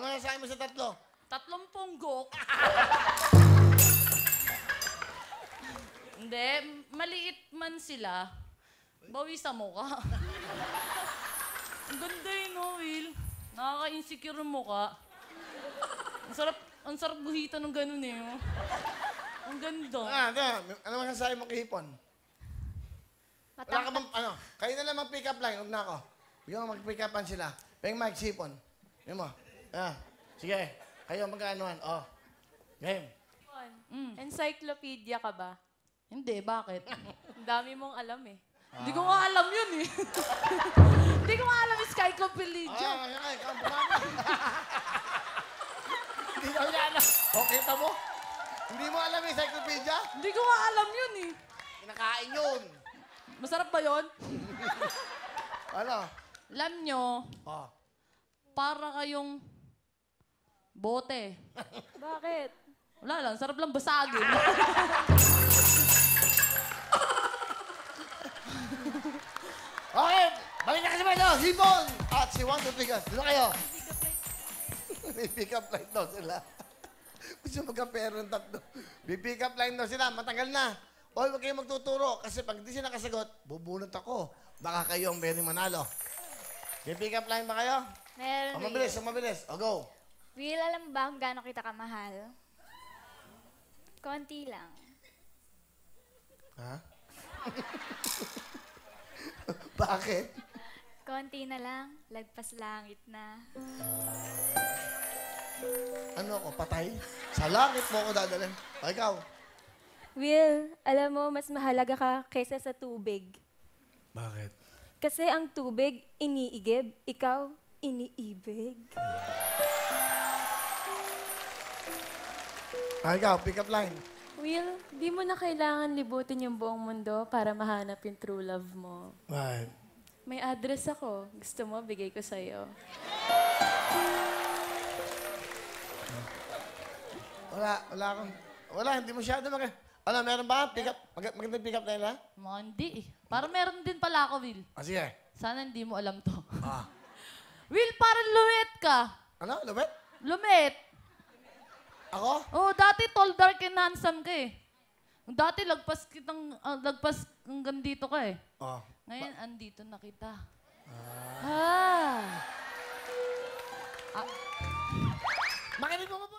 Ano nasabi mo sa tatlo? 3 punggok. Hindi, maliit man sila. Bawi sa mukha. Ang ganda yun, no, Will? Nakaka-insecure yung mukha. Ang sarap guhita ng ganun eh. Oh. Ang ganda. Ano masasabi mo kay Hipon? Wala ka bang, kayo na lang mag-pick up line, huwag na ako. Bigyan mo mag-pick upan sila. Peng Mike, si Hipon. Yun mo. Sige, kayo magkaanuan. Game. Encyclopedia ka ba? Hindi, bakit? Ang dami mong alam eh. Hindi ko nga alam yun eh. Hindi ko nga alam yung encyclopedia. Hindi daw niya alam. Kita mo? Hindi mo alam yung encyclopedia? Hindi ko nga alam yun eh. Kinakain yun. Masarap ba yun? Ano? Alam nyo, para kayong bote. Bakit? Wala lang, sarap lang basagin. Okay, balik na kasi ba ito? Hipon! At si Juan Tupigas. Doon kayo. May pick up line daw sila. Gusto magka-pero ng tatlo. May pick up line daw sila. Matagal na. Oy, huwag kayong magtuturo. Kasi pag di sila nakasagot, bubunot ako. Baka kayo ang pwedeng manalo. May pick up line ba kayo? Meron, Mabilis, mabilis. O, go. Will, alam mo ba kung gaano kita kamahal? Konti lang. Ha? Bakit? Konti na lang, lagpas langit na. Ano ako, patay? Sa langit mo ako dadalhin. O, ikaw. Will, alam mo, mas mahalaga ka kaysa sa tubig. Bakit? Kasi ang tubig, iniigib. Ikaw, iniibig. Ikaw, pick up line. Will, di mo na kailangan libutin yung buong mundo para mahanap yung true love mo. Right. May address ako. Gusto mo, bigay ko sa'yo. Wala, hindi masyado meron ba? Pick up, magandang pick up line ha? Mga hindi eh. Parang meron din pala ako, Will. Sige. Sana hindi mo alam to. Ah. Will, parang lumet ka. Ano? Lubet? Lumet. Ako? Oh, dati tall, dark, and handsome ka eh. Dati lagpas hanggang dito ka eh. Ngayon, andito na kita. Makinig mo